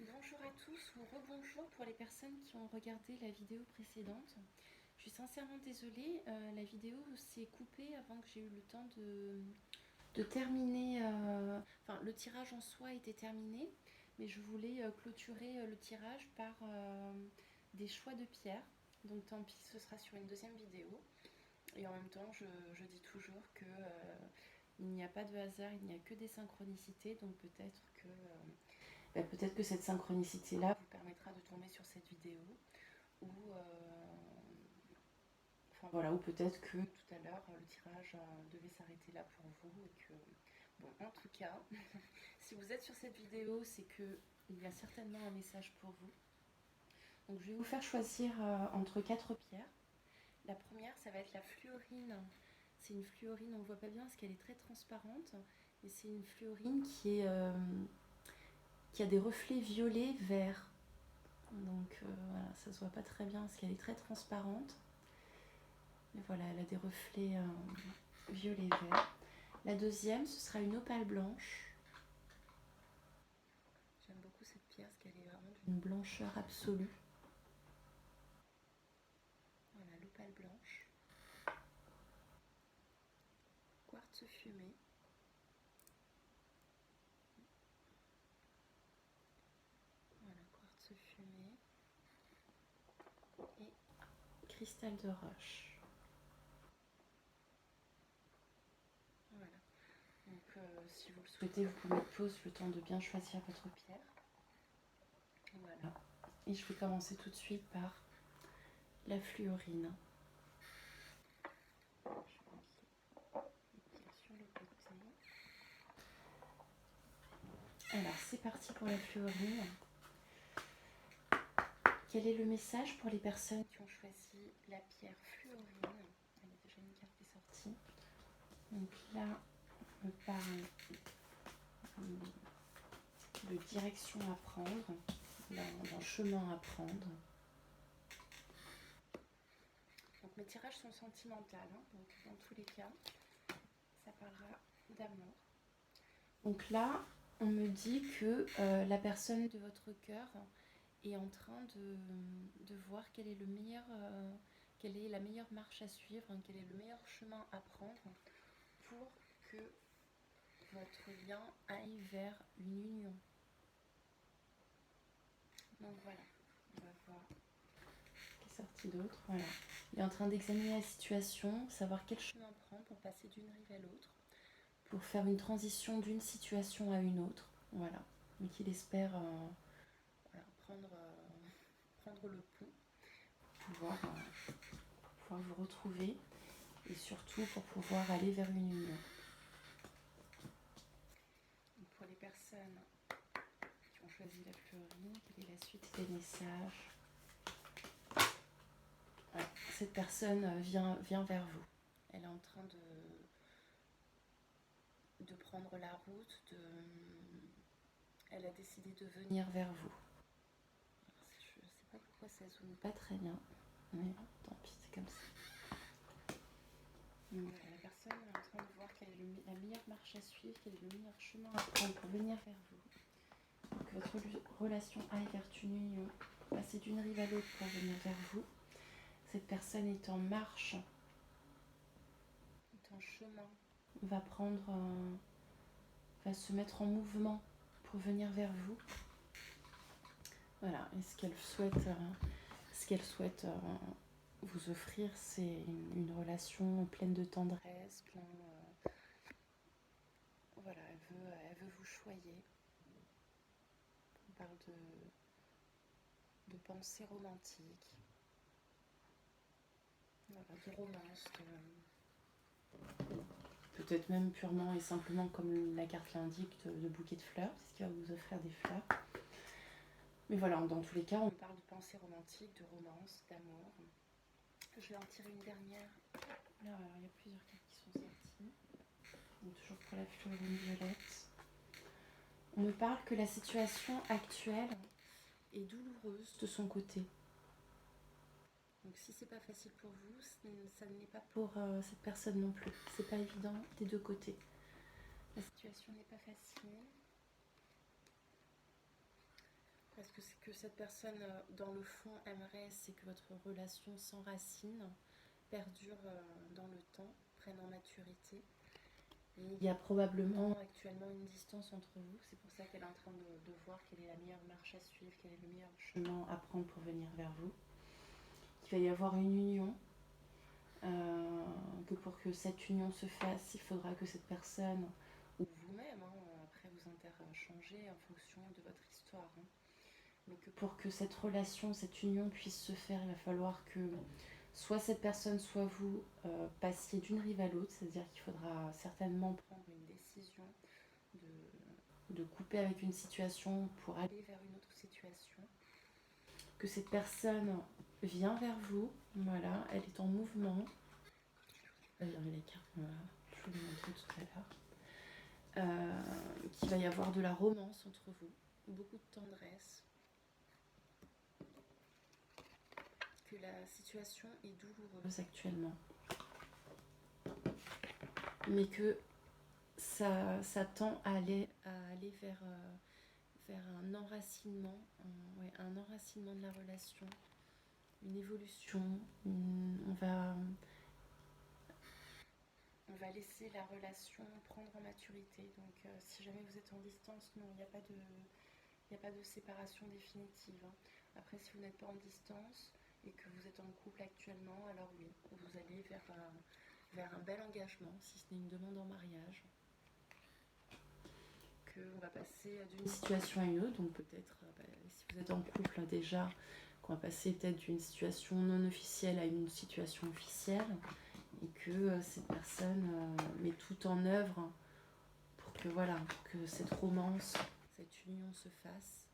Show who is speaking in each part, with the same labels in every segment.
Speaker 1: Bonjour à tous ou rebonjour pour les personnes qui ont regardé la vidéo précédente. Je suis sincèrement désolée, la vidéo s'est coupée avant que j'ai eu le temps de terminer. Enfin, le tirage en soi était terminé, mais je voulais clôturer le tirage par des choix de pierres. Donc tant pis, ce sera sur une deuxième vidéo. Et en même temps, je dis toujours que il n'y a pas de hasard, il n'y a que des synchronicités, donc peut-être que cette synchronicité-là vous permettra de tomber sur cette vidéo ou, enfin, voilà, ou peut-être que tout à l'heure le tirage devait s'arrêter là pour vous et que, bon, en tout cas, si vous êtes sur cette vidéo, c'est qu'il y a certainement un message pour vous. Donc je vais vous faire choisir entre quatre pierres. La première, ça va être la fluorine. C'est une fluorine, on ne voit pas bien parce qu'elle est très transparente, mais c'est une fluorine qui a des reflets violets verts. Donc voilà, ça se voit pas très bien parce qu'elle est très transparente. Mais voilà, elle a des reflets violet vert. La deuxième, ce sera une opale blanche. J'aime beaucoup cette pierre parce qu'elle est vraiment d'une blancheur absolue. Voilà, l'opale blanche. Quartz fumé. Voilà, quartz fumé. Et cristal de roche. Voilà. Donc si vous le souhaitez, vous pouvez mettre pause le temps de bien choisir votre pierre. Voilà. Et je vais commencer tout de suite par la fluorine. Je vais sur le côté. Alors c'est parti pour la fluorine. Quel est le message pour les personnes qui ont choisi la pierre fluorine? Il y a déjà une carte qui est sortie. Donc là, on me parle de direction à prendre, d'un chemin à prendre. Donc mes tirages sont sentimentaux, hein, donc dans tous les cas, ça parlera d'amour. Donc là, on me dit que la personne de votre cœur est en train de voir quel est le meilleur, quelle est la meilleure marche à suivre, hein, quel est le meilleur chemin à prendre pour que votre lien aille vers une union. Donc voilà, on va voir ce qui est sorti d'autre. Voilà. Il est en train d'examiner la situation, savoir quel chemin prendre pour passer d'une rive à l'autre, pour faire une transition d'une situation à une autre. Voilà. Mais qu'il espère voilà, prendre le pont pour pouvoir vous retrouver et surtout pour pouvoir aller vers une union. Donc pour les personnes qui ont choisi la fleurine, quelle est la suite des messages? Voilà. Cette personne vient vers vous. Elle est en train de prendre la route, elle a décidé de venir vers vous. Alors, je ne sais pas pourquoi ça zoome pas très bien, mais tant pis, c'est comme ça. Donc, voilà, la personne est en train de voir quelle est la meilleure marche à suivre, quel est le meilleur chemin à prendre pour venir vers vous. Que votre relation aille vers une union, passer d'une rive à l'autre pour venir vers vous. Cette personne est en marche, est en chemin, va se mettre en mouvement pour venir vers vous. Voilà, et ce qu'elle souhaite vous offrir, c'est une relation pleine de tendresse, voilà, elle veut vous choyer. On parle de pensée romantique, voilà, de romance, peut-être même purement et simplement comme la carte l'indique, de bouquet de fleurs, puisqu'il va vous offrir des fleurs. Mais voilà, dans tous les cas, on parle de pensée romantique, de romance, d'amour. Je vais en tirer une dernière. Là, alors, il y a plusieurs cartes qui sont sorties. Donc, toujours pour la fleurine violette. On me parle que la situation actuelle est douloureuse de son côté. Donc si c'est pas facile pour vous, ça ne l'est pas pour cette personne non plus. C'est pas évident des deux côtés. La situation n'est pas facile. fait, que, que cette personne, dans le fond, aimerait, c'est que votre relation s'enracine, perdure dans le temps, prenne en maturité. Et il y a probablement actuellement une distance entre vous. C'est pour ça qu'elle est en train de voir quelle est la meilleure marche à suivre, quel est le meilleur chemin à prendre pour venir vers vous. Il va y avoir une union. Que pour que cette union se fasse, il faudra que cette personne, ou vous-même, après vous interchangez en fonction de votre histoire, mais que pour que cette relation, cette union puisse se faire, il va falloir que soit cette personne, soit vous passiez d'une rive à l'autre, c'est-à-dire qu'il faudra certainement prendre une décision de couper avec une situation pour aller vers une autre situation, que cette personne vient vers vous, voilà, elle est en mouvement. Les cartes, voilà, je vous l'ai montré tout à l'heure. Qu'il va y avoir de la romance entre vous, beaucoup de tendresse, que la situation est douloureuse actuellement, mais que ça tend à aller vers un enracinement, un enracinement de la relation, une évolution. On va laisser la relation prendre en maturité. Donc si jamais vous êtes en distance, non, il n'y a pas de séparation définitive. Après, si vous n'êtes pas en distance et que vous êtes en couple actuellement, alors oui, vous allez vers un bel engagement, si ce n'est une demande en mariage. On va passer d'une situation à une autre, donc peut-être, si vous êtes en couple déjà, qu'on va passer peut-être d'une situation non officielle à une situation officielle, et que cette personne met tout en œuvre pour que voilà, que cette romance, cette union se fasse.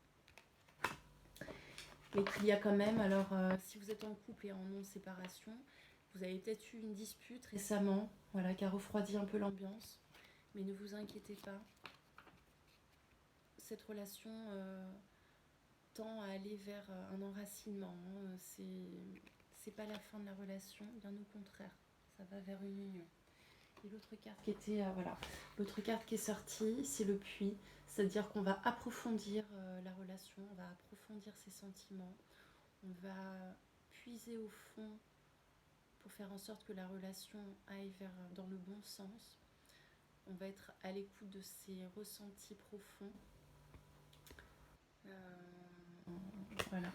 Speaker 1: Mais qu'il y a quand même, alors si vous êtes en couple et en non-séparation, vous avez peut-être eu une dispute récemment, voilà, qui a refroidi un peu l'ambiance, mais ne vous inquiétez pas. Cette relation tend à aller vers un enracinement. C'est pas la fin de la relation, bien au contraire, ça va vers une union. Et l'autre carte qui était, voilà, l'autre carte qui est sortie, c'est le puits, c'est-à-dire qu'on va approfondir la relation, on va approfondir ses sentiments, on va puiser au fond pour faire en sorte que la relation aille dans le bon sens. On va être à l'écoute de ses ressentis profonds. Voilà.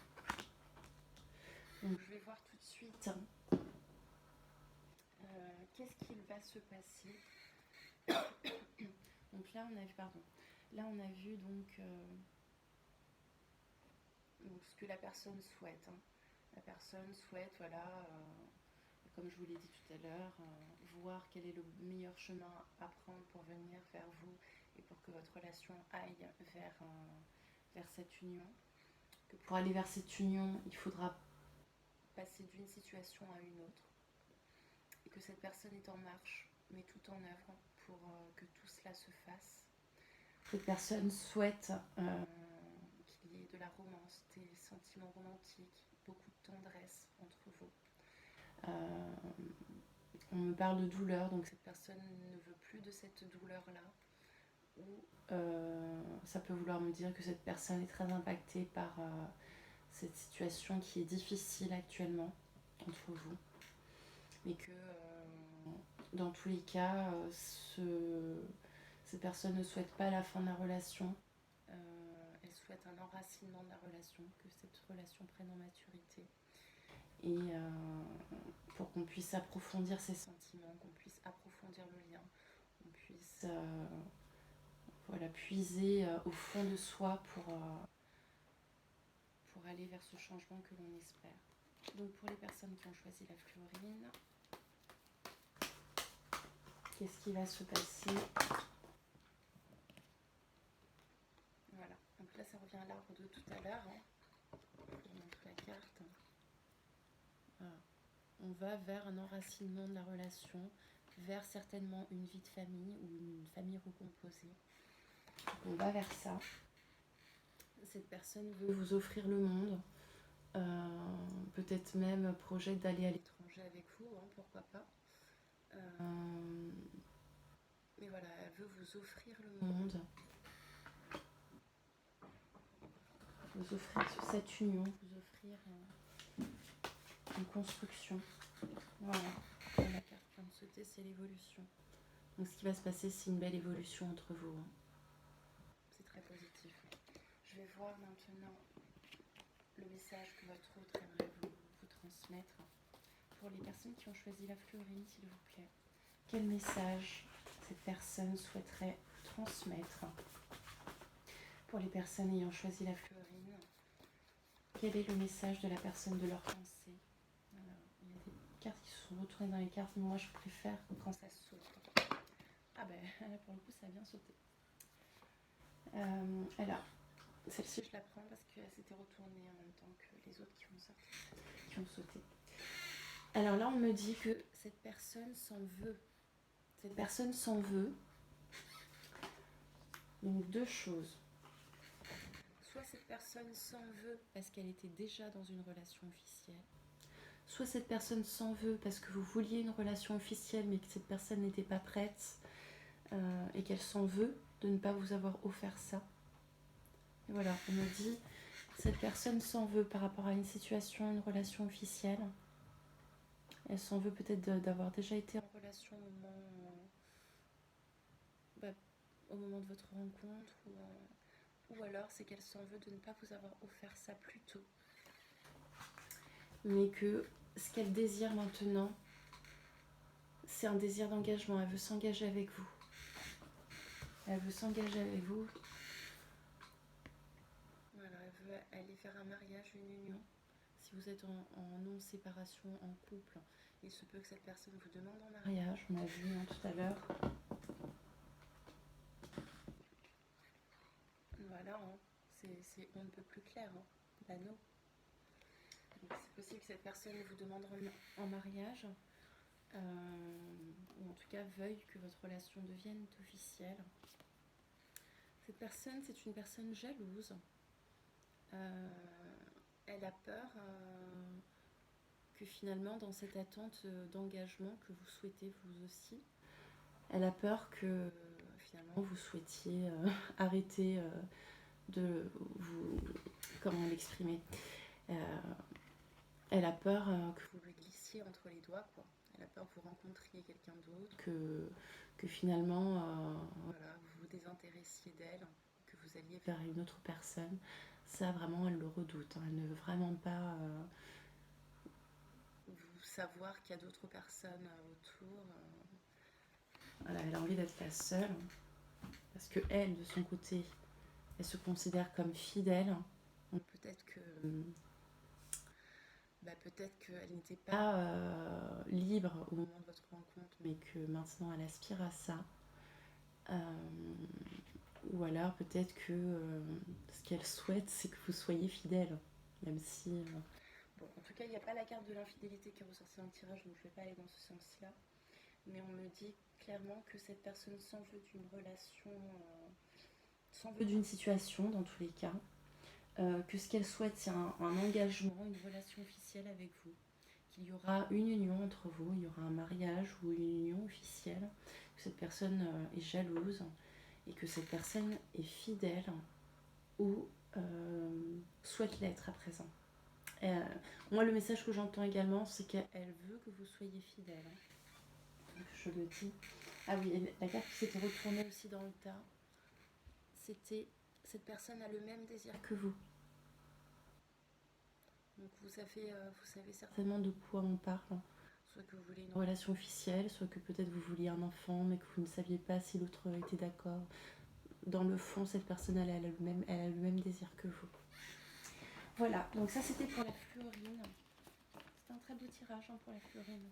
Speaker 1: Donc je vais voir tout de suite qu'est-ce qu'il va se passer. Donc là on a vu, donc ce que la personne souhaite. La personne souhaite, voilà, comme je vous l'ai dit tout à l'heure, voir quel est le meilleur chemin à prendre pour venir vers vous et pour que votre relation aille vers cette union. Que pour aller vers cette union, il faudra passer d'une situation à une autre. Et que cette personne est en marche, met tout en œuvre pour que tout cela se fasse. Cette personne souhaite qu'il y ait de la romance, des sentiments romantiques, beaucoup de tendresse entre vous. On me parle de douleur, donc cette personne ne veut plus de cette douleur-là. Ou ça peut vouloir me dire que cette personne est très impactée par cette situation qui est difficile actuellement entre vous. Mais que dans tous les cas, cette personne ne souhaite pas la fin de la relation. Elle souhaite un enracinement de la relation, que cette relation prenne en maturité. Et pour qu'on puisse approfondir ses sentiments, qu'on puisse approfondir le lien, qu'on puisse voilà, puiser au fond de soi pour aller vers ce changement que l'on espère. Donc pour les personnes qui ont choisi la fluorine, qu'est-ce qui va se passer? Voilà, donc là ça revient à l'arbre de tout à l'heure. Je vous montre la carte. Voilà. On va vers un enracinement de la relation, vers certainement une vie de famille ou une famille recomposée. On va vers ça. Cette personne veut vous offrir le monde. Peut-être même projette d'aller à l'étranger avec vous, pourquoi pas. Mais voilà, elle veut vous offrir le monde. vous offrir sur cette union, vous offrir une construction. Voilà, la carte qui vient de sauter, c'est l'évolution. Donc ce qui va se passer, c'est une belle évolution entre vous. Hein. C'est très positif. Je vais voir maintenant le message que votre autre aimerait vous transmettre. Pour les personnes qui ont choisi la fluorine, s'il vous plaît. Quel message cette personne souhaiterait transmettre? Pour les personnes ayant choisi la fluorine, quel est le message de la personne de leur pensée? Alors, il y a des cartes qui se sont retournées dans les cartes, mais moi je préfère quand ça saute. Ah ben là pour le coup ça a bien sauté. Alors, celle-ci je la prends parce qu'elle s'était retournée en même temps que les autres qui ont sauté. Alors là on me dit que cette personne s'en veut. Cette personne s'en veut. Donc deux choses. Soit cette personne s'en veut parce qu'elle était déjà dans une relation officielle. Soit cette personne s'en veut parce que vous vouliez une relation officielle mais que cette personne n'était pas prête et qu'elle s'en veut de ne pas vous avoir offert ça. Et voilà, on me dit cette personne s'en veut par rapport à une situation, une relation officielle. Elle s'en veut peut-être d'avoir déjà été en relation au moment de votre rencontre ou alors c'est qu'elle s'en veut de ne pas vous avoir offert ça plus tôt. Mais que ce qu'elle désire maintenant, c'est un désir d'engagement. Elle veut s'engager avec vous. Elle veut s'engager avec vous. Voilà, elle veut aller faire un mariage, une union. Si vous êtes en non-séparation, en couple, il se peut que cette personne vous demande en mariage. On a vu tout à l'heure. Voilà, hein. C'est on ne peut plus clair. Hein. L'anneau. C'est possible que cette personne vous demande en mariage. Ou en tout cas veuille que votre relation devienne officielle. Cette personne, c'est une personne jalouse. Elle a peur que finalement, dans cette attente d'engagement que vous souhaitez vous aussi, elle a peur que finalement vous souhaitiez arrêter de vous... Comment l'exprimer Elle a peur que vous lui glissiez entre les doigts, quoi. Elle a peur que vous rencontriez quelqu'un d'autre, que finalement voilà, vous vous désintéressiez d'elle, que vous alliez vers une autre personne. Ça, vraiment, elle le redoute. Hein. Elle ne veut vraiment pas vous savoir qu'il y a d'autres personnes autour. Voilà, elle a envie d'être la seule. Parce que elle, de son côté, elle se considère comme fidèle. Donc peut-être que... peut-être qu'elle n'était pas libre au moment de votre rencontre, mais que maintenant elle aspire à ça. Ou alors peut-être que ce qu'elle souhaite, c'est que vous soyez fidèle, même si... Bon, en tout cas, il n'y a pas la carte de l'infidélité qui est ressortie dans le tirage, donc je ne vais pas aller dans ce sens-là. Mais on me dit clairement que cette personne s'en veut d'une relation, s'en veut d'une situation dans tous les cas. Que ce qu'elle souhaite, c'est un engagement, une relation officielle avec vous. Qu'il y aura une union entre vous, il y aura un mariage ou une union officielle. Que cette personne est jalouse et que cette personne est fidèle ou souhaite l'être à présent. Moi, le message que j'entends également, c'est qu'elle veut que vous soyez fidèle. Donc, je le dis. Ah oui, la carte qui s'était retournée aussi dans le tas, c'était cette personne a le même désir que vous. Donc vous savez certainement de quoi on parle. Soit que vous voulez une relation officielle, soit que peut-être vous vouliez un enfant, mais que vous ne saviez pas si l'autre était d'accord. Dans le fond, cette personne, elle a le même désir que vous. Voilà, donc ça c'était pour la fluorine. C'était un très beau tirage pour la fluorine.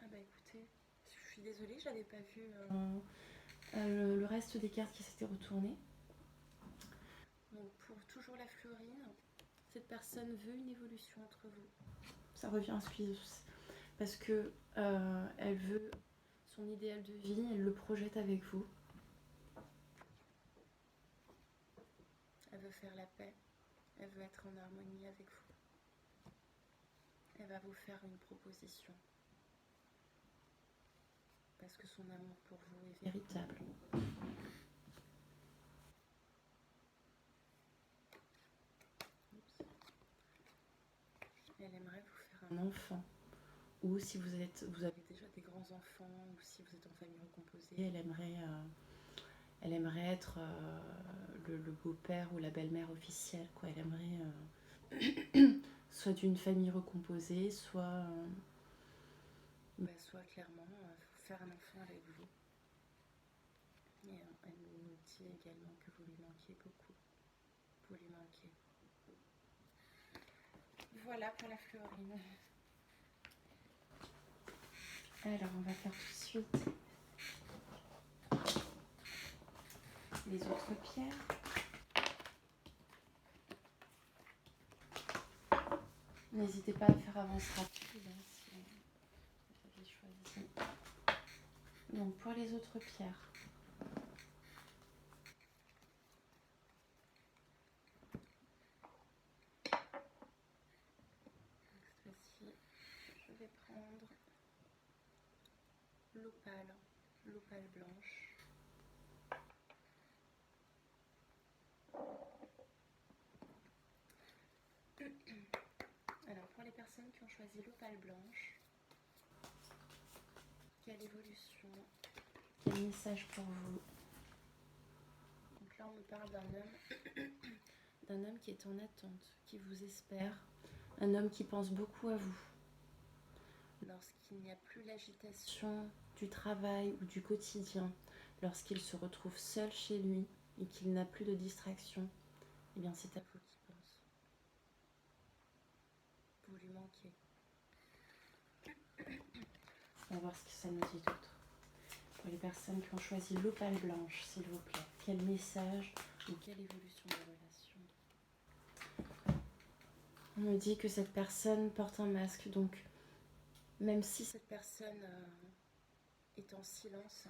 Speaker 1: Ah bah écoutez, je suis désolée, j'avais pas vu le reste des cartes qui s'étaient retournées. Donc pour toujours la fluorine, cette personne veut une évolution entre vous. Ça revient à ce que parce que elle veut son idéal de vie, elle le projette avec vous. Elle veut faire la paix, elle veut être en harmonie avec vous. Elle va vous faire une proposition. Parce que son amour pour vous est véritable. un enfant, ou si vous avez déjà des grands-enfants, ou si vous êtes en famille recomposée, elle aimerait être le beau-père ou la belle-mère officielle, quoi. Elle aimerait soit d'une famille recomposée, soit clairement faire un enfant avec vous. Et elle nous dit également que vous lui manquez beaucoup. Vous lui manquez. Voilà pour la fluorine. Alors, on va faire tout de suite les autres pierres. N'hésitez pas à faire avance rapide si vous avez choisi. Donc, pour les autres pierres, cette fois-ci, je vais prendre l'opale blanche. Alors, pour les personnes qui ont choisi l'opale blanche, quelle évolution, quel message pour vous? Donc là, on me parle d'un homme qui est en attente, qui vous espère, un homme qui pense beaucoup à vous. Lorsqu'il n'y a plus l'agitation du travail ou du quotidien, lorsqu'il se retrouve seul chez lui et qu'il n'a plus de distraction, eh bien c'est à vous qu'il pense. Vous lui manquez. On va voir ce que ça nous dit d'autre. Pour les personnes qui ont choisi l'opale blanche, s'il vous plaît, quel message ou quelle évolution de relation? On me dit que cette personne porte un masque, donc même si cette personne est en silence,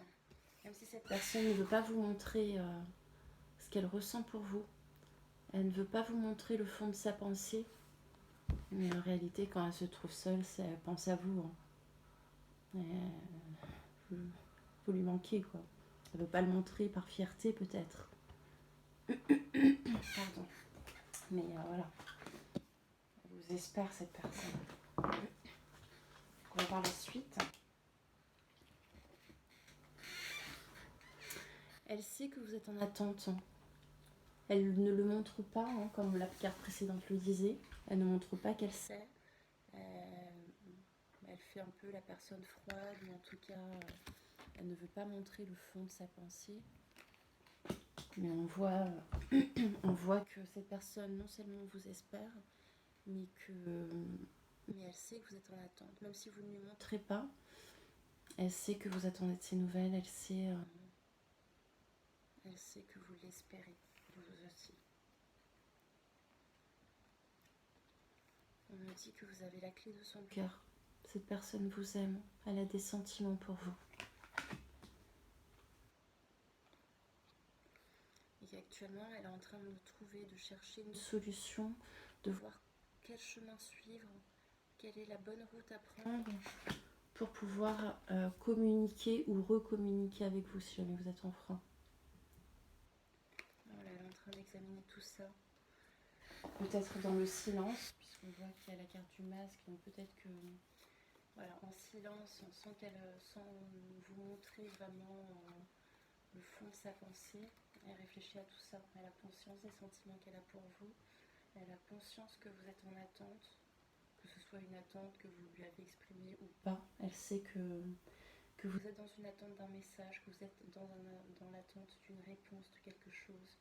Speaker 1: même si cette personne ne veut pas vous montrer ce qu'elle ressent pour vous, elle ne veut pas vous montrer le fond de sa pensée, mais en réalité, quand elle se trouve seule, elle pense à vous. Vous lui manquez, quoi. Elle ne veut pas le montrer par fierté, peut-être. Pardon. Mais voilà. Elle vous espère, cette personne. On va voir la suite. Elle sait que vous êtes en attente. Elle ne le montre pas, hein, comme la carte précédente le disait. Elle ne montre pas qu'elle sait. Elle fait un peu la personne froide, ou en tout cas, elle ne veut pas montrer le fond de sa pensée. Mais on voit que cette personne, non seulement vous espère, mais elle sait que vous êtes en attente. Même si vous ne lui montrez pas, elle sait que vous attendez de ses nouvelles, elle sait que vous l'espérez, vous aussi. On me dit que vous avez la clé de son cœur. Cette personne vous aime, elle a des sentiments pour vous. Et actuellement, elle est en train de chercher une solution, de voir quel chemin suivre, quelle est la bonne route à prendre pour pouvoir communiquer ou recommuniquer avec vous si jamais vous êtes en frein. Voilà, elle est en train d'examiner tout ça. Peut-être dans le silence, puisqu'on voit qu'il y a la carte du masque, donc peut-être que, voilà, en silence, sans vous montrer vraiment le fond de sa pensée, elle réfléchit à tout ça. Elle a conscience des sentiments qu'elle a pour vous. Elle a conscience que vous êtes en attente, que ce soit une attente que vous lui avez exprimée ou pas. Elle sait que vous êtes dans une attente d'un message, que vous êtes dans l'attente d'une réponse de quelque chose.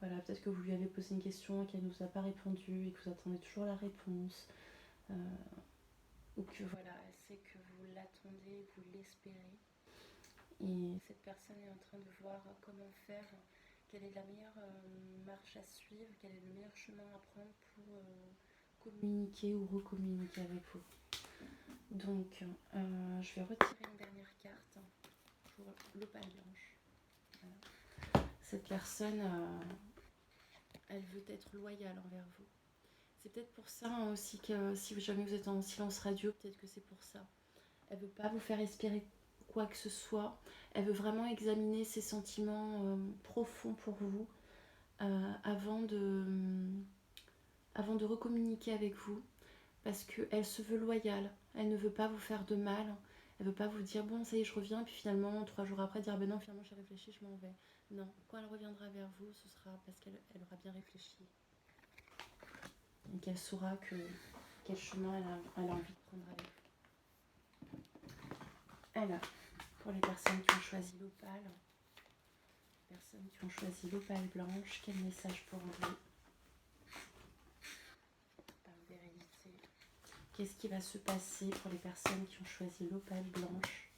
Speaker 1: Voilà, peut-être que vous lui avez posé une question et qu'elle ne vous a pas répondu et que vous attendez toujours la réponse. Ou que voilà, elle sait que vous l'attendez, vous l'espérez. Et cette personne est en train de voir comment faire, quelle est la meilleure marche à suivre, quel est le meilleur chemin à prendre pour communiquer ou recommuniquer avec vous. Donc, je vais retirer une dernière carte pour l'opale blanche. Voilà. Cette personne, elle veut être loyale envers vous. C'est peut-être pour ça aussi que si jamais vous êtes en silence radio, peut-être que c'est pour ça. Elle ne veut pas vous faire espérer quoi que ce soit. Elle veut vraiment examiner ses sentiments profonds pour vous avant de recommuniquer avec vous. parce qu'elle se veut loyale. Elle ne veut pas vous faire de mal. Elle ne veut pas vous dire bon ça y est je reviens, puis finalement 3 jours après dire ben non finalement j'ai réfléchi, je m'en vais. Non, quand elle reviendra vers vous, ce sera parce qu'elle aura bien réfléchi. Et qu'elle saura quel chemin elle a envie de prendre avec vous. Alors, pour les personnes qui ont choisi l'opale, blanche, quel message pour vous? Vérité. Qu'est-ce qui va se passer pour les personnes qui ont choisi l'opale blanche?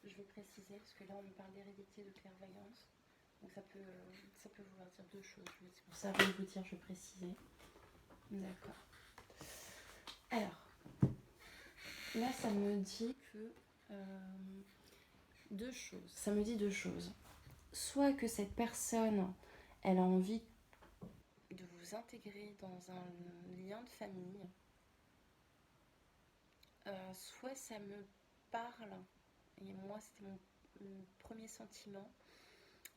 Speaker 1: Je vais préciser, parce que là on me parle d'hérédité, de clairvoyance. Donc ça peut vouloir dire deux choses. C'est pour ça, avant de vous dire, je vais préciser. D'accord. Alors, là ça me dit que deux choses. Ça me dit deux choses. Soit que cette personne, elle a envie de vous intégrer dans un lien de famille. Soit ça me parle, et moi c'était mon premier sentiment,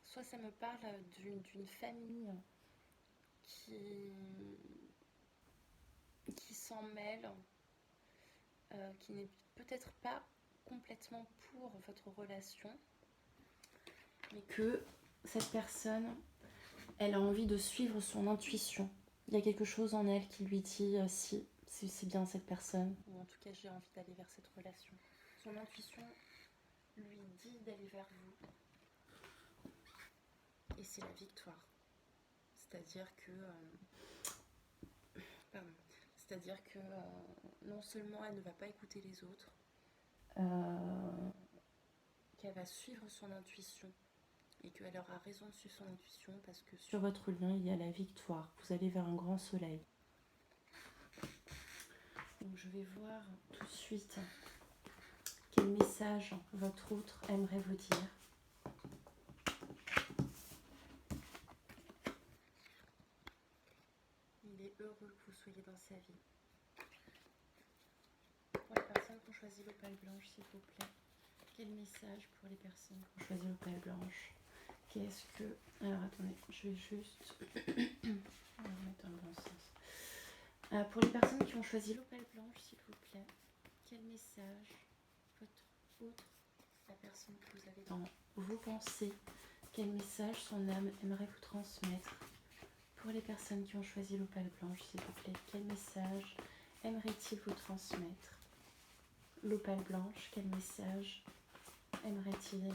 Speaker 1: soit ça me parle d'une famille qui s'en mêle, qui n'est peut-être pas complètement pour votre relation, mais que cette personne, elle a envie de suivre son intuition. Il y a quelque chose en elle qui lui dit si c'est bien cette personne, ou en tout cas j'ai envie d'aller vers cette relation. Son intuition lui dit d'aller vers vous. Et c'est la victoire. C'est-à-dire que non seulement elle ne va pas écouter les autres, qu'elle va suivre son intuition et qu'elle aura raison de suivre son intuition parce que sur votre lien il y a la victoire. Vous allez vers un grand soleil. Donc je vais voir tout de suite quel message votre autre aimerait vous dire. Il est heureux que vous soyez dans sa vie. Pour les personnes qui ont choisi l'opale blanche, s'il vous plaît, quel message pour les personnes qui ont choisi l'opale blanche? Qu'est-ce que... Alors attendez, je vais juste... On va remettre dans le bon sens. Pour les personnes qui ont choisi l'opale blanche, s'il vous plaît, quel message votre autre, la personne que vous avez dans vos pensées, quel message son âme aimerait vous transmettre? Pour les personnes qui ont choisi l'opale blanche, s'il vous plaît, quel message aimerait-il vous transmettre? L'opale blanche, quel message aimerait-elle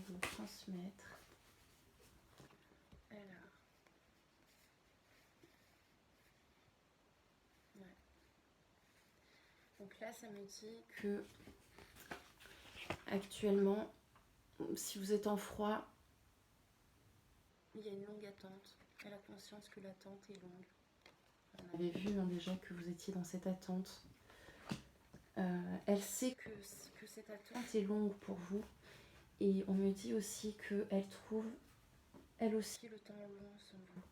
Speaker 1: vous transmettre? Alors, ouais. Donc là, ça me dit que actuellement, si vous êtes en froid, il y a une longue attente. Elle a conscience que l'attente est longue. On avait vu déjà que vous étiez dans cette attente. Elle sait que cette attente est longue pour vous. Et on me dit aussi qu'elle trouve, elle aussi, le temps long sans vous.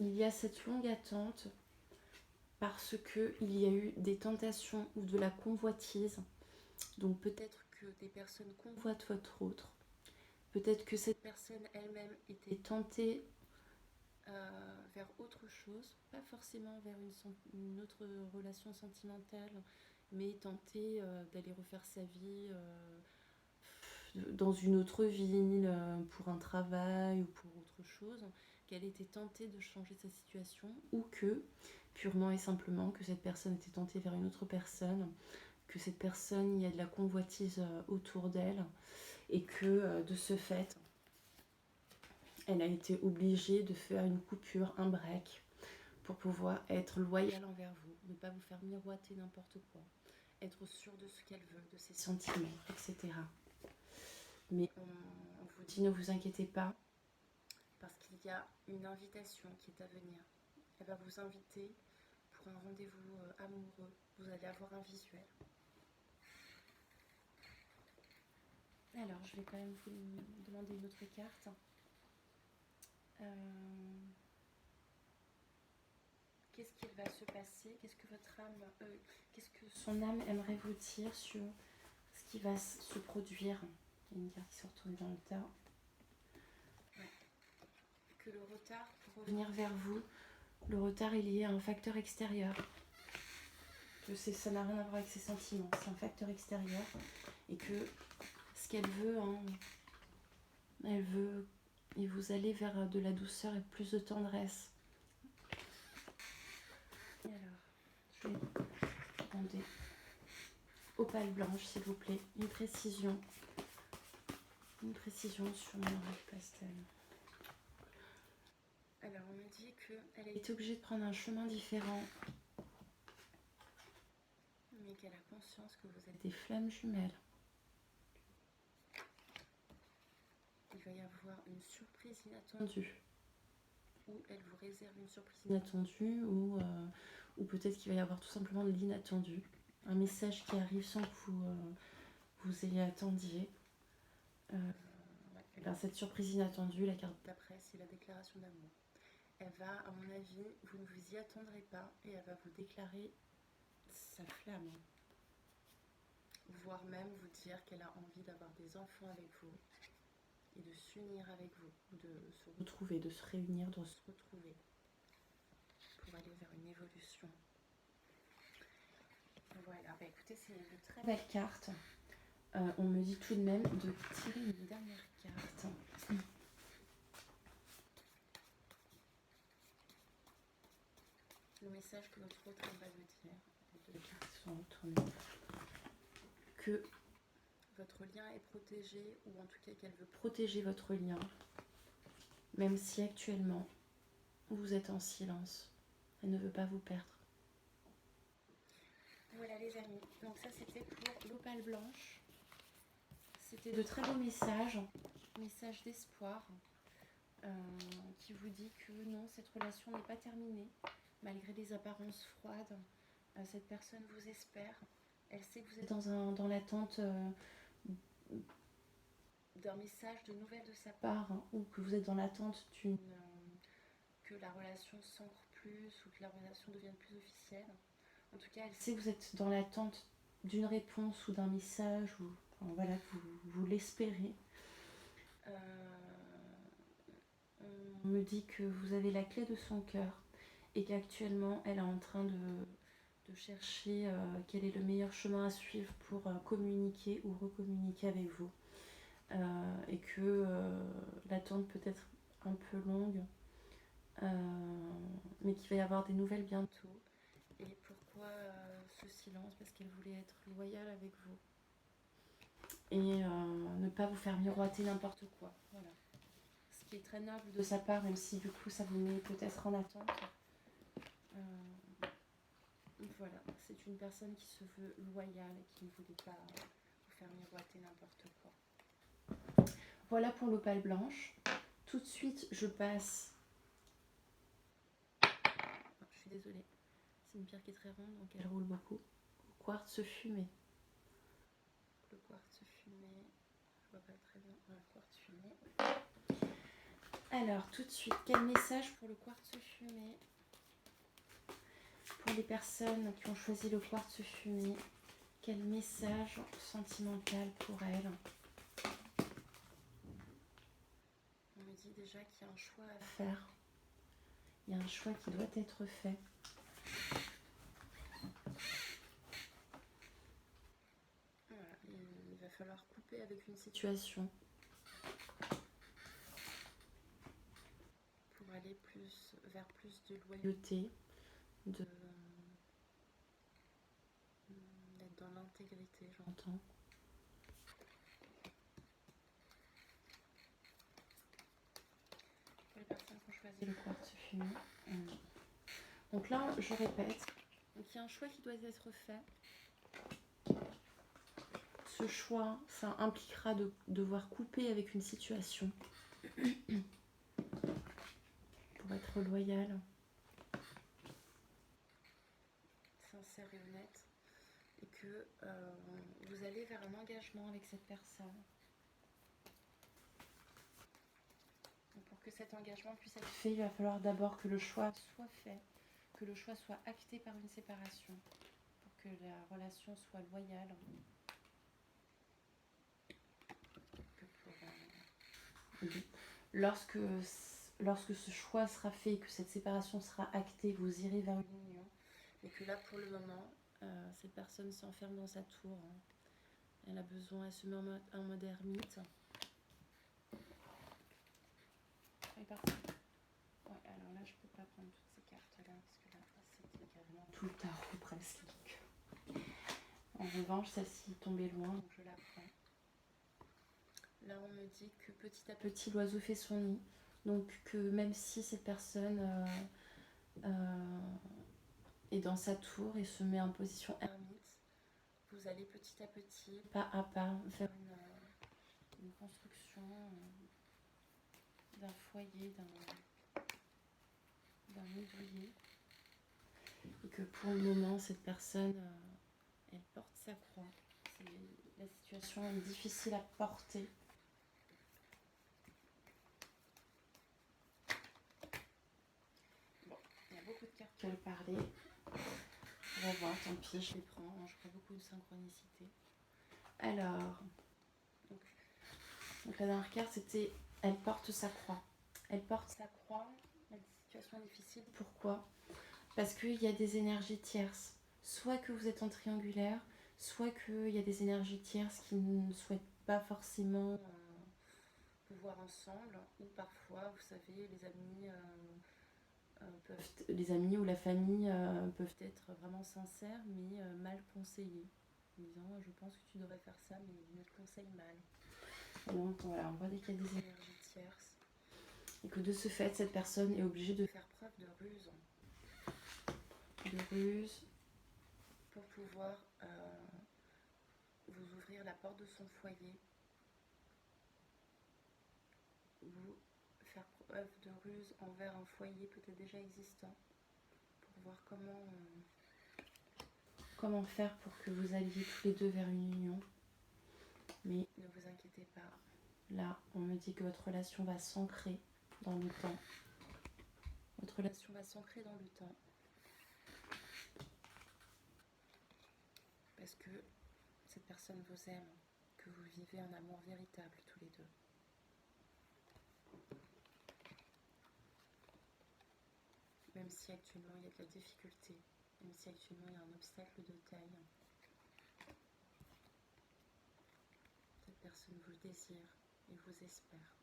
Speaker 1: Il y a cette longue attente parce qu'il y a eu des tentations ou de la convoitise. Donc peut-être que des personnes convoitent votre autre. Peut-être que cette personne elle-même était tentée vers autre chose, pas forcément vers une autre relation sentimentale, mais tentée d'aller refaire sa vie dans une autre ville, pour un travail ou pour autre chose, qu'elle était tentée de changer sa situation, ou que, purement et simplement, que cette personne était tentée vers une autre personne, que cette personne, il y a de la convoitise autour d'elle, et que de ce fait, elle a été obligée de faire une coupure, un break, pour pouvoir être loyale envers vous, ne pas vous faire miroiter n'importe quoi, être sûre de ce qu'elle veut, de ses sentiments, etc. Mais on vous dit, ne vous inquiétez pas, parce qu'il y a une invitation qui est à venir. Elle va vous inviter pour un rendez-vous amoureux. Vous allez avoir un visuel. Alors, je vais quand même vous demander une autre carte. Qu'est-ce qu'il va se passer? Qu'est-ce que votre âme, qu'est-ce que son âme aimerait vous dire sur ce qui va se produire Il y a une carte qui se retrouve dans le tas. Ouais. Que le retard, pour revenir vers vous, le retard est lié à un facteur extérieur. Que ça n'a rien à voir avec ses sentiments, c'est un facteur extérieur. Et que ce qu'elle veut, hein, elle veut, et vous allez vers de la douceur et plus de tendresse. Et alors, je vais demander opale blanche, s'il vous plaît, une précision sur mon oreille pastel. Alors, on me dit qu'elle a été obligée de prendre un chemin différent, mais qu'elle a conscience que vous êtes des flammes jumelles. Il va y avoir une surprise inattendue, ou elle vous réserve une surprise inattendue, ou peut-être qu'il va y avoir tout simplement de l'inattendu. Un message qui arrive sans que vous ayez attendiez. Cette surprise inattendue, la carte d'après, c'est la déclaration d'amour. Elle va, à mon avis, vous ne vous y attendrez pas, et elle va vous déclarer sa flamme. Voire même vous dire qu'elle a envie d'avoir des enfants avec vous, et de s'unir avec vous, de se retrouver, de se réunir, de se retrouver, pour aller vers une évolution. Voilà, bah écoutez, c'est une très belle carte. On me dit tout de même de tirer une dernière carte. Le message que votre autre va vous dire, les deux cartes sont retournées, que votre lien est protégé, ou en tout cas qu'elle veut protéger votre lien, même si actuellement vous êtes en silence. Elle ne veut pas vous perdre. Voilà les amis, donc ça c'était pour l'opale blanche. C'était de très beaux messages d'espoir, qui vous dit que non, cette relation n'est pas terminée, malgré les apparences froides. Cette personne vous espère, elle sait que vous êtes dans l'attente d'un message, de nouvelles de sa part, hein, ou que vous êtes dans l'attente que la relation s'ancre plus, ou que la relation devienne plus officielle. En tout cas, elle sait que vous êtes dans l'attente d'une réponse ou d'un message, ou enfin, voilà, vous l'espérez. On me dit que vous avez la clé de son cœur, et qu'actuellement elle est en train de chercher quel est le meilleur chemin à suivre pour communiquer ou recommuniquer avec vous. Et que l'attente peut être un peu longue, mais qu'il va y avoir des nouvelles bientôt. Et pourquoi ce silence? Parce qu'elle voulait être loyale avec vous. Et ne pas vous faire miroiter n'importe quoi. Voilà. Ce qui est très noble de sa part, même si du coup ça vous met peut-être en attente. Voilà, c'est une personne qui se veut loyale et qui ne voulait pas vous faire miroiter n'importe quoi. Voilà pour l'opale blanche. Tout de suite, je passe... Je suis désolée. C'est une pierre qui est très ronde, donc elle roule beaucoup. Au quartz fumé. Le quartz fumé, je vois pas très bien. Le quartz fumé. Alors, tout de suite, quel message pour le quartz fumé? Pour les personnes qui ont choisi le quartz fumé, quel message sentimental pour elles? On me dit déjà qu'il y a un choix à faire. Il y a un choix qui doit être fait. Voilà, il va falloir couper avec une situation pour aller vers plus de loyauté, d'être dans l'intégrité, j'entends. Pour les personnes qui ont choisi le quartz fumé. Donc là, je répète, donc il y a un choix qui doit être fait. Ce choix, ça impliquera de devoir couper avec une situation pour être loyal, sincère et honnête, et que vous allez vers un engagement avec cette personne. Donc pour que cet engagement puisse être fait, il va falloir d'abord que le choix soit fait, que le choix soit acté par une séparation, pour que la relation soit loyale. Lorsque, lorsque ce choix sera fait, que cette séparation sera actée, vous irez vers une union. Et que là, pour le moment, cette personne s'enferme dans sa tour. Hein. Elle a besoin, elle se met en mode ermite. Elle est partie. Ouais, alors là, je peux pas prendre toutes ces cartes-là, parce que là, c'était carrément tout le tarot presque. Donc. En revanche, celle-ci est tombée loin, donc je la prends. Là, on me dit que petit à petit, l'oiseau fait son nid. Donc, que même si cette personne est dans sa tour et se met en position ermite, vous allez petit à petit, pas à pas, faire une construction d'un foyer, d'un ouvrier. Et que pour le moment, cette personne, elle porte sa croix. La situation est difficile à porter. Bon, il y a beaucoup de cartes qui veulent parler. On va voir, tant pis, je les prends. Je prends beaucoup de synchronicité. Alors, donc la dernière carte, c'était elle porte sa croix. Elle porte sa croix. La situation est difficile. Pourquoi ? Parce qu'il y a des énergies tierces. Soit que vous êtes en triangulaire, soit qu'il y a des énergies tierces qui ne souhaitent pas forcément vous voir ensemble. Ou parfois, vous savez, les amis ou la famille peuvent être vraiment sincères, mais mal conseillés. En disant, je pense que tu devrais faire ça, mais ils me conseillent mal. Donc voilà, on voit qu'il y a des énergies tierces. Et que de ce fait, cette personne est obligée de faire preuve de ruse. Pour pouvoir vous ouvrir la porte de son foyer, vous faire preuve de ruse envers un foyer peut-être déjà existant, pour voir comment faire pour que vous alliez tous les deux vers une union. Mais ne vous inquiétez pas, là on me dit que votre relation va s'ancrer dans le temps. Votre relation va s'ancrer dans le temps. Parce que cette personne vous aime, que vous vivez un amour véritable tous les deux. Même si actuellement il y a de la difficulté, même si actuellement il y a un obstacle de taille, cette personne vous désire et vous espère.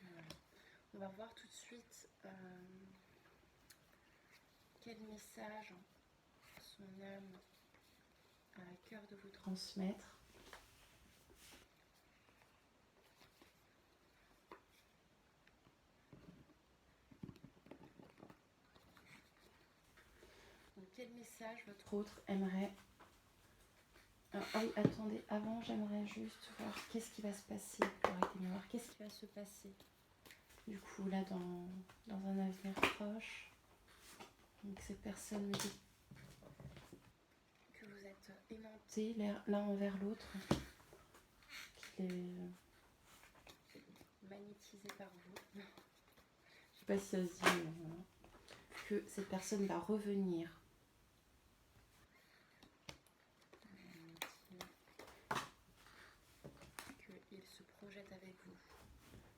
Speaker 1: Voilà. On va voir tout de suite quel message son âme a à cœur de vous transmettre. Donc, quel message votre autre aimerait... Ah oui, attendez, avant j'aimerais juste voir qu'est-ce qui va se passer pour aider à voir qu'est-ce qui va se passer du coup là dans un avenir proche. Donc cette personne me dit que vous êtes aimantés l'un envers l'autre, qu'il est magnétisé par vous. Je sais pas si ça se dit, mais voilà. Que cette personne va revenir. Qu'il se projette avec vous.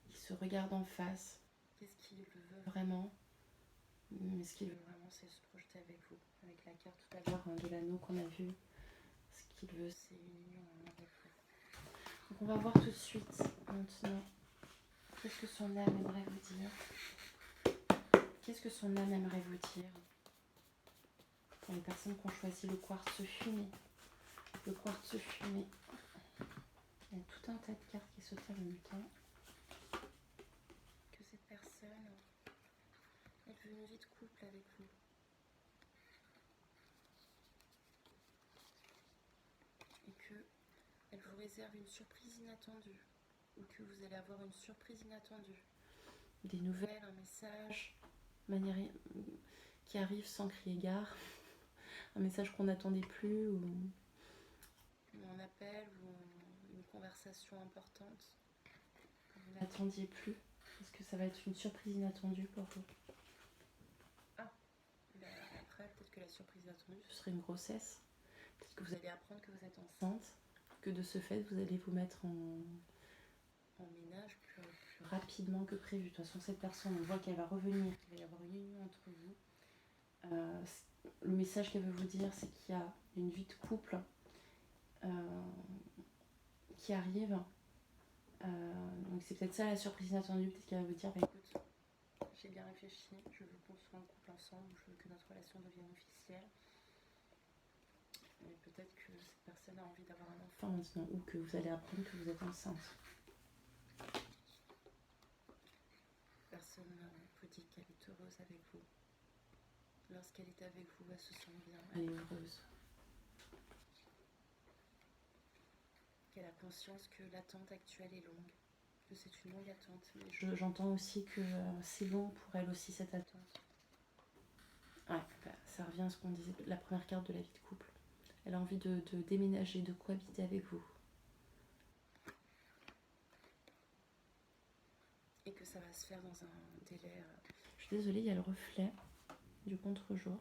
Speaker 1: Il se regarde en face. Qu'est-ce qu'il veut vraiment ? Mais ce qu'il veut vraiment, c'est se projeter avec vous. Avec la carte tout à l'heure de l'anneau qu'on a vu. Ce qu'il veut, c'est une union avec vous. Donc on va voir tout de suite, maintenant, qu'est-ce que son âme aimerait vous dire. Qu'est-ce que son âme aimerait vous dire pour les personnes qui ont choisi le quartz fumé. Le quartz fumé. Il y a tout un tas de cartes qui sautent en même temps. Que cette personne veut une vie de couple avec vous. Et qu'elle vous réserve une surprise inattendue. Ou que vous allez avoir une surprise inattendue. Des nouvelles, un message qui arrive sans crier gare. Un message qu'on n'attendait plus ou un appel ou une conversation importante que vous n'attendiez plus. Est-ce que ça va être une surprise inattendue pour vous? Ah, après peut-être que la surprise inattendue ce serait une grossesse. Peut-être que vous allez apprendre que vous êtes enceinte. que de ce fait, vous allez vous mettre en ménage plus rapidement que prévu. De toute façon, cette personne, on voit qu'elle va revenir, qu'il va y avoir une union entre vous. Le message qu'elle veut vous dire, c'est qu'il y a une vie de couple qui arrive. Donc c'est peut-être ça la surprise inattendue. Peut-être qu'elle va vous dire, bah, écoute, j'ai bien réfléchi, je veux qu'on soit en couple ensemble, je veux que notre relation devienne officielle. Et peut-être que cette personne a envie d'avoir un enfant maintenant, ou que vous allez apprendre que vous êtes enceinte. Cette personne vous dit qu'elle est heureuse avec vous. Lorsqu'elle est avec vous, elle se sent bien, elle est heureuse. Qu'elle a conscience que l'attente actuelle est longue, que c'est une longue attente. Mais j'entends aussi que c'est long pour elle aussi cette attente. Ouais, bah, ça revient à ce qu'on disait, la première carte de la vie de couple. Elle a envie de déménager, de cohabiter avec vous. Et que ça va se faire dans un délai... Je suis désolée, il y a le reflet du contre-jour.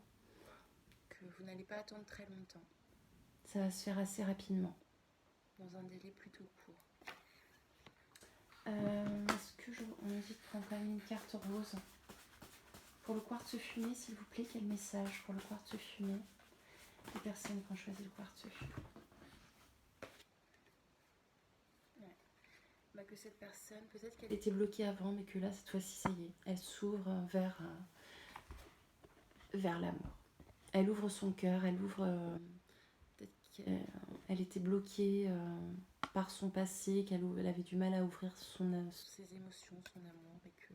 Speaker 1: Que vous n'allez pas attendre très longtemps. Ça va se faire assez rapidement. Dans un délai plutôt court. Est-ce que on me dit de prendre quand même une carte rose? Pour le quartz fumé, s'il vous plaît, quel message pour le quartz fumé? Les personnes qui ont choisi le quartz fumé. Ouais. Bah, que cette personne, peut-être qu'elle était bloquée avant, mais que là, cette fois-ci, ça y est, elle s'ouvre vers l'amour. Elle ouvre son cœur, elle ouvre... peut-être qu'elle était bloquée par son passé, elle avait du mal à ouvrir ses émotions, son amour, et que...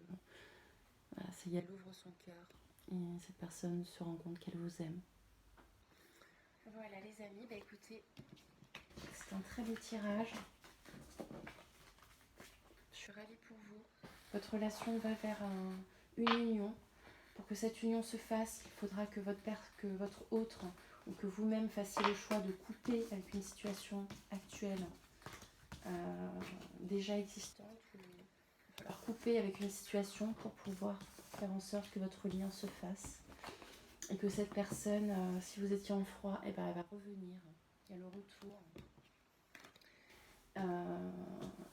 Speaker 1: Voilà, ça y est, elle ouvre son cœur. Et cette personne se rend compte qu'elle vous aime. Voilà les amis, bah écoutez, c'est un très beau tirage. Je suis ravie pour vous. Votre relation va vers une union. Pour que cette union se fasse, il faudra que votre autre ou que vous-même fassiez le choix de couper avec une situation actuelle déjà existante. Il va falloir couper avec une situation pour pouvoir faire en sorte que votre lien se fasse. Et que cette personne, si vous étiez en froid, eh ben, elle va revenir. Il y a le retour.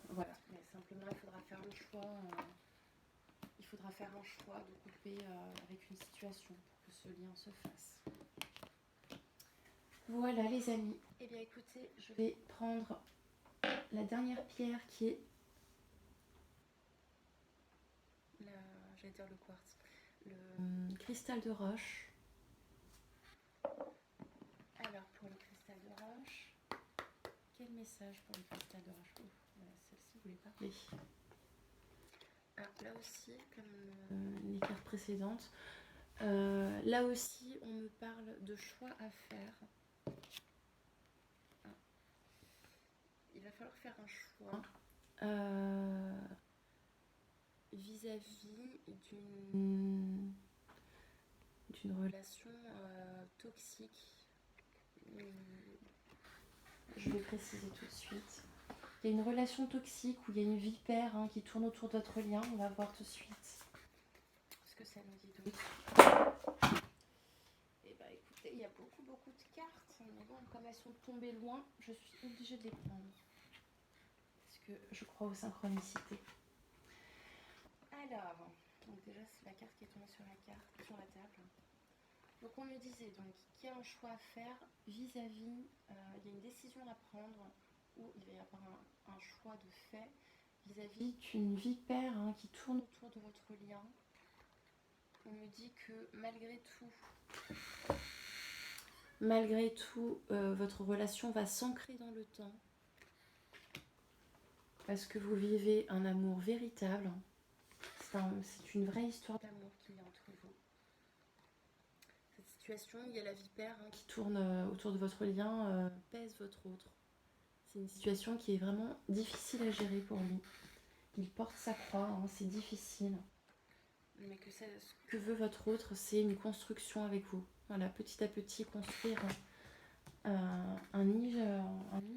Speaker 1: Voilà. Mais simplement, il faudra faire le choix. Il faudra faire un choix de couper avec une situation pour que ce lien se fasse. Voilà les amis. Eh bien écoutez, je vais prendre la dernière pierre qui est... J'allais dire le quartz. Le cristal de roche. Alors pour le cristal de roche, quel message pour le cristal de roche? Celle-ci, vous voulez pas? Oui. Alors là aussi, comme les cartes précédentes, là aussi on me parle de choix à faire. Il va falloir faire un choix vis-à-vis d'une relation toxique. Je vais préciser tout de suite. Il y a une relation toxique où il y a une vipère qui tourne autour de votre lien. On va voir tout de suite ce que ça nous dit d'autre. Et bah écoutez, il y a beaucoup de cartes. Mais bon, comme elles sont tombées loin, je suis obligée de les prendre. Parce que je crois aux synchronicités. Alors, donc déjà c'est la carte qui est tombée sur la table. Donc on me disait donc qu'il y a un choix à faire vis-à-vis, il y a une décision à prendre où il va y avoir un choix de fait vis-à-vis d'une vipère qui tourne autour de votre lien. On me dit que malgré tout, votre relation va s'ancrer dans le temps parce que vous vivez un amour véritable. C'est une vraie histoire d'amour qu'il y a entre vous. Cette situation, il y a la vipère qui tourne autour de votre lien, pèse votre autre. C'est une situation qui est vraiment difficile à gérer pour lui. Il porte sa croix, c'est difficile. Mais ce que veut votre autre, c'est une construction avec vous. Voilà, petit à petit, construire un nid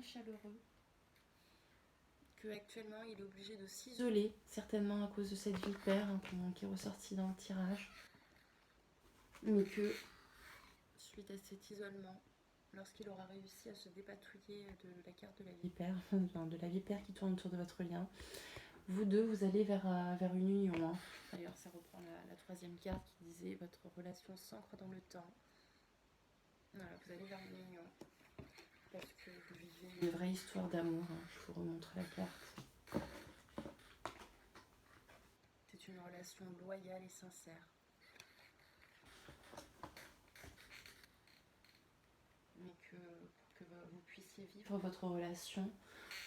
Speaker 1: chaleureux. Que actuellement, il est obligé de s'isoler, certainement à cause de cette vipère qui est ressortie dans le tirage. Mais que, suite à cet isolement, lorsqu'il aura réussi à se dépatouiller de la carte de la vipère, enfin, de la vipère qui tourne autour de votre lien, vous deux, vous allez vers une union. Hein. D'ailleurs, ça reprend la troisième carte qui disait votre relation s'ancre dans le temps. Voilà, vous allez vers une union. Parce que vous vivez une vraie histoire d'amour. Hein. Je vous remontre la carte. C'est une relation loyale et sincère. Mais pour que vous puissiez vivre votre relation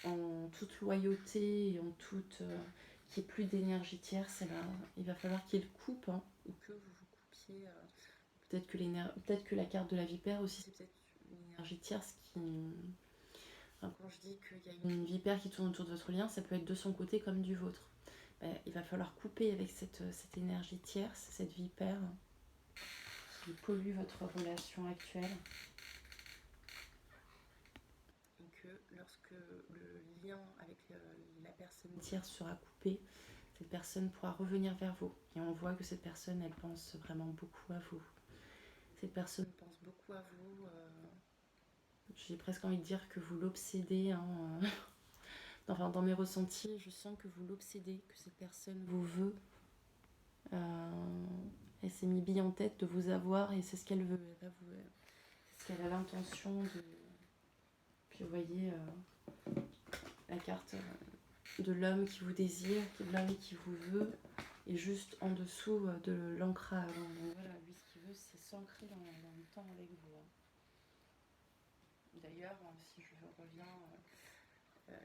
Speaker 1: en toute loyauté et en toute... qu'il n'y ait plus d'énergie tierce, il va falloir qu'il coupe, hein, ou que vous vous coupiez. Peut-être que la carte de la vipère aussi, c'est peut-être une énergie tierce qui... Enfin, quand je dis qu'il y a une vipère qui tourne autour de votre lien, ça peut être de son côté comme du vôtre. Il va falloir couper avec cette énergie tierce, cette vipère qui pollue votre relation actuelle. Et que lorsque le lien avec la personne tierce sera coupé, cette personne pourra revenir vers vous. Et on voit que cette personne, elle pense vraiment beaucoup à vous. Cette personne pense beaucoup à vous. J'ai presque envie de dire que vous l'obsédez. Hein, enfin, dans mes ressentis, je sens que vous l'obsédez, que cette personne vous veut. Elle s'est mis bille en tête de vous avoir et c'est ce qu'elle veut. C'est ce qu'elle a l'intention de... Puis vous voyez la carte de l'homme qui vous désire, de l'homme qui vous veut, et juste en dessous de l'ancrage. Donc voilà, lui ce qu'il veut c'est s'ancrer dans le temps avec vous. D'ailleurs, si je reviens,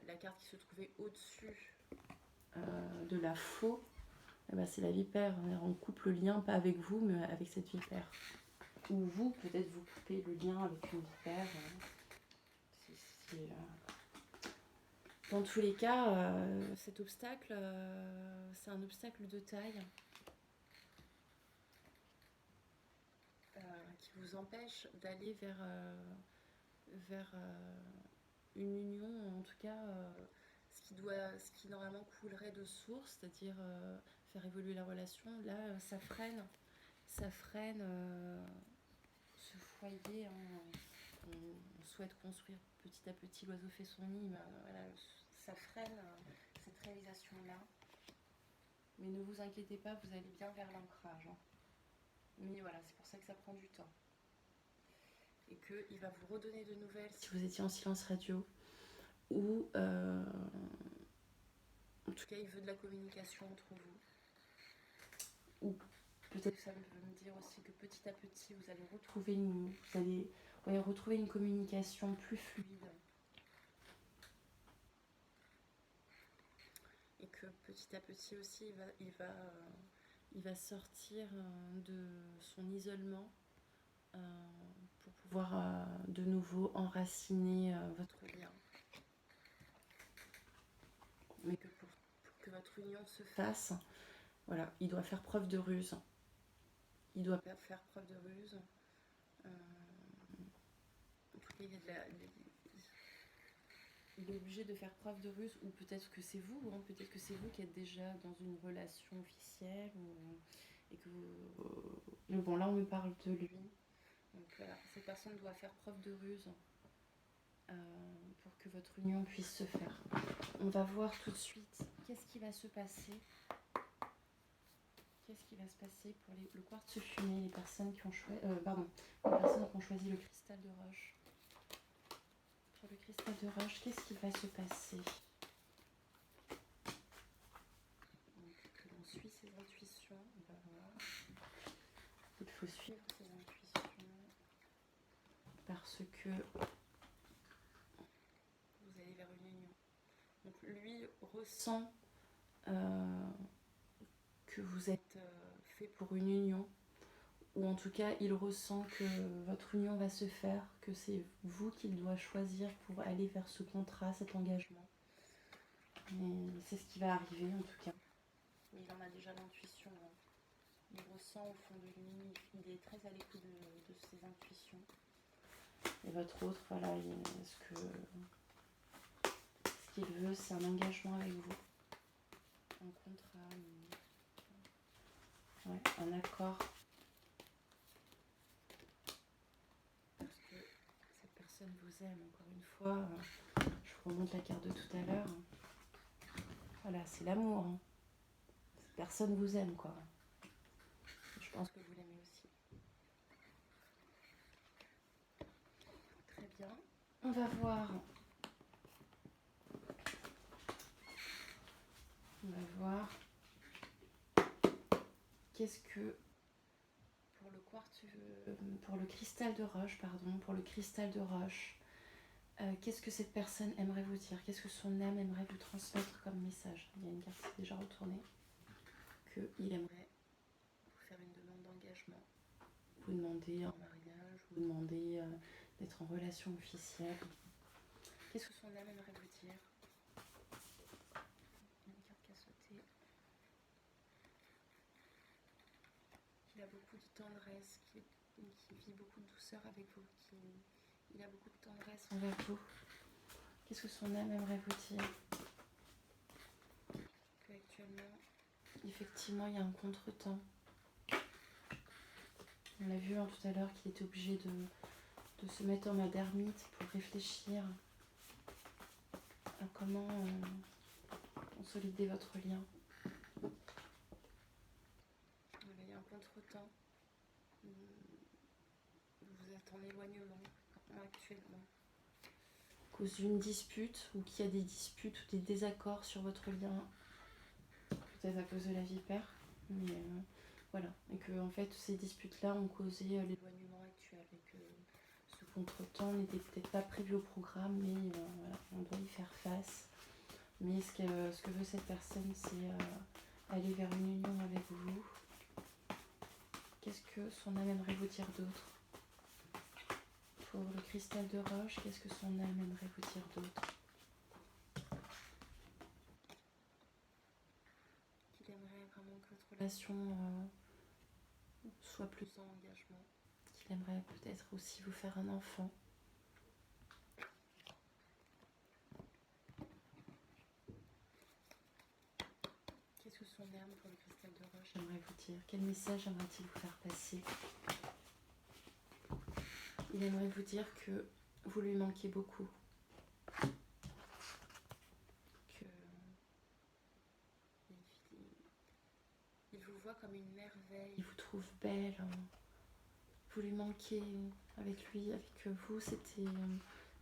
Speaker 1: la carte qui se trouvait au-dessus de la faux, eh ben, c'est la vipère. On coupe le lien, pas avec vous, mais avec cette vipère. Ou vous, peut-être vous coupez le lien avec une vipère. Dans tous les cas, cet obstacle, c'est un obstacle de taille qui vous empêche d'aller vers une union, en tout cas ce qui normalement coulerait de source, c'est-à-dire faire évoluer la relation. Là, ça freine ce foyer. Hein. On souhaite construire petit à petit, l'oiseau fait son nid, voilà, ça freine cette réalisation-là. Mais ne vous inquiétez pas, vous allez bien vers l'ancrage. Hein. Mais voilà, c'est pour ça que ça prend du temps. Et qu'il va vous redonner de nouvelles si vous étiez en silence radio. Ou, en tout cas, il veut de la communication entre vous. Ou peut-être que ça veut me dire aussi que petit à petit, vous allez retrouver une communication plus fluide. Et que petit à petit aussi, il va sortir de son isolement pour pouvoir de nouveau enraciner votre lien. Mais que pour que votre union se fasse, voilà, il doit faire preuve de ruse. Il doit faire preuve de ruse. En tout cas, il est obligé de faire preuve de ruse, ou peut-être que c'est vous, hein, peut-être que c'est vous qui êtes déjà dans une relation officielle, et que vous... Mais bon, là on me parle de lui. Donc voilà, cette personne doit faire preuve de ruse pour que votre union puisse se faire. On va voir tout de suite qu'est-ce qui va se passer. Qu'est-ce qui va se passer pour le quartz fumé, les personnes qui ont choisi, les personnes qui ont choisi le cristal de roche. Pour le cristal de roche, qu'est-ce qui va se passer? Donc, que l'on suit ses intuitions, on va voir. Il faut suivre ses intuitions parce que vous allez vers une union. Donc lui ressent que vous êtes fait pour une union, ou en tout cas il ressent que votre union va se faire, que c'est vous qu'il doit choisir pour aller vers ce contrat, cet engagement. Et c'est ce qui va arriver en tout cas. Mais il en a déjà l'intuition. Hein. Il ressent au fond de lui, il est très à l'écoute de ses intuitions. Et votre autre, voilà, ce qu'il veut, c'est un engagement avec vous. Un contrat, un accord. Parce que cette personne vous aime, encore une fois. Je vous remonte la carte de tout à l'heure. Voilà, c'est l'amour. Hein. Cette personne vous aime, quoi. Je pense que vous l'aimez aussi. Très bien. On va voir. On va voir. Qu'est-ce que... Pour le quartz, pour le cristal de roche, pardon, pour le cristal de roche, qu'est-ce que cette personne aimerait vous dire? Qu'est-ce que son âme aimerait vous transmettre comme message? Il y a une carte qui est déjà retournée. Qu'il aimerait vous faire une demande d'engagement, vous demander un mariage, vous demander d'être en relation officielle. Qu'est-ce que son âme aimerait vous dire? Il y a une carte qui a sauté. Il a beaucoup de tendresse, qui vit beaucoup de douceur avec vous, il a beaucoup de tendresse envers vous. Qu'est-ce que son âme aimerait vous dire? Qu'actuellement, effectivement, il y a un contretemps. On l'a vu tout à l'heure qu'il était obligé de se mettre en mode ermite pour réfléchir à comment consolider votre lien. Voilà, il y a un contretemps. Vous êtes en éloignement actuellement. À cause d'une dispute, ou qu'il y a des disputes ou des désaccords sur votre lien, peut-être à cause de la vipère, mais voilà. Et que en fait, ces disputes-là ont causé l'éloignement actuel, et que ce contretemps n'était peut-être pas prévu au programme, mais voilà, on doit y faire face. Mais ce que veut cette personne, c'est aller vers une union avec vous. Qu'est-ce que son âme aimerait vous dire d'autre? Pour le cristal de roche, qu'est-ce que son âme aimerait vous dire d'autre? Qu'il aimerait vraiment que votre relation soit plus en engagement. Qu'il aimerait peut-être aussi vous faire un enfant. Qu'est-ce que son âme pour le cristal de roche aimerait vous dire? Quel message aimerait-il vous faire passer? Il aimerait vous dire que vous lui manquez beaucoup. Il vous voit comme une merveille. Il vous trouve belle. Vous lui manquez avec lui, avec vous. C'était...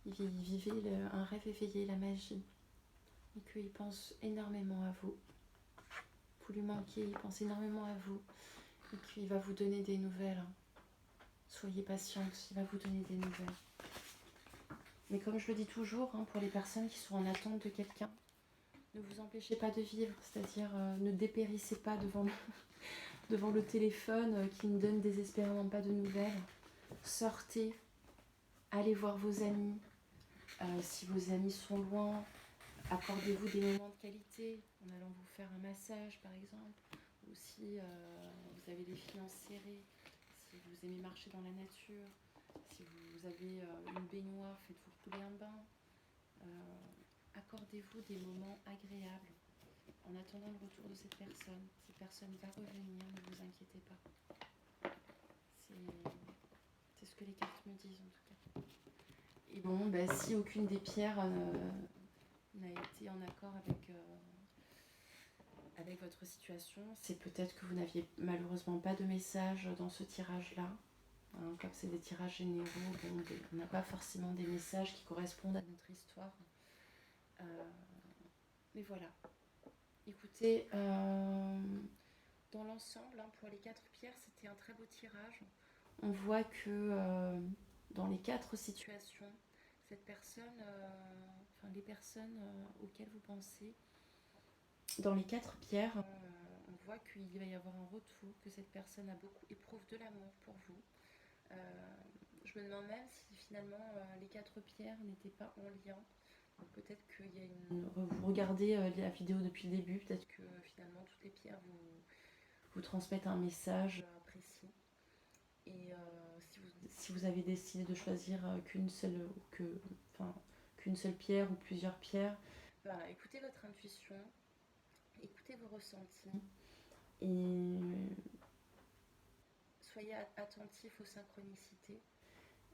Speaker 1: il vivait un rêve éveillé, la magie. Et qu'il pense énormément à vous. Vous lui manquez, il pense énormément à vous. Et qu'il va vous donner des nouvelles. Soyez patiente, il va vous donner des nouvelles. Mais comme je le dis toujours, pour les personnes qui sont en attente de quelqu'un, ne vous empêchez pas de vivre, c'est-à-dire ne dépérissez pas devant le téléphone qui ne donne désespérément pas de nouvelles. Sortez, allez voir vos amis. Si vos amis sont loin, accordez-vous des moments de qualité en allant vous faire un massage par exemple. Ou si vous avez les finances serrées, si vous aimez marcher dans la nature, si vous avez une baignoire, faites-vous couler un bain. Accordez-vous des moments agréables en attendant le retour de cette personne. Cette personne va revenir, ne vous inquiétez pas. C'est ce que les cartes me disent en tout cas. Et bon, si aucune des pierres n'a été en accord avec votre situation, c'est peut-être que vous n'aviez malheureusement pas de message dans ce tirage-là. Comme c'est des tirages généraux, on n'a pas forcément des messages qui correspondent à notre histoire. Mais voilà. Écoutez, dans l'ensemble, pour les 4 pierres, c'était un très beau tirage. On voit que dans les 4 situations, cette personne, les personnes auxquelles vous pensez, dans les 4 pierres, on voit qu'il va y avoir un retour, que cette personne éprouve de l'amour pour vous. Je me demande même si finalement les 4 pierres n'étaient pas en lien. Donc peut-être qu'il y a vous regardez la vidéo depuis le début, peut-être que finalement toutes les pierres vous transmettent un message précis. Et si vous avez décidé de choisir qu'une seule pierre ou plusieurs pierres, écoutez votre intuition, écoutez vos ressentis et soyez attentifs aux synchronicités.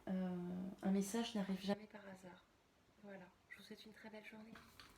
Speaker 1: un message n'arrive jamais par hasard. Voilà, je vous souhaite une très belle journée.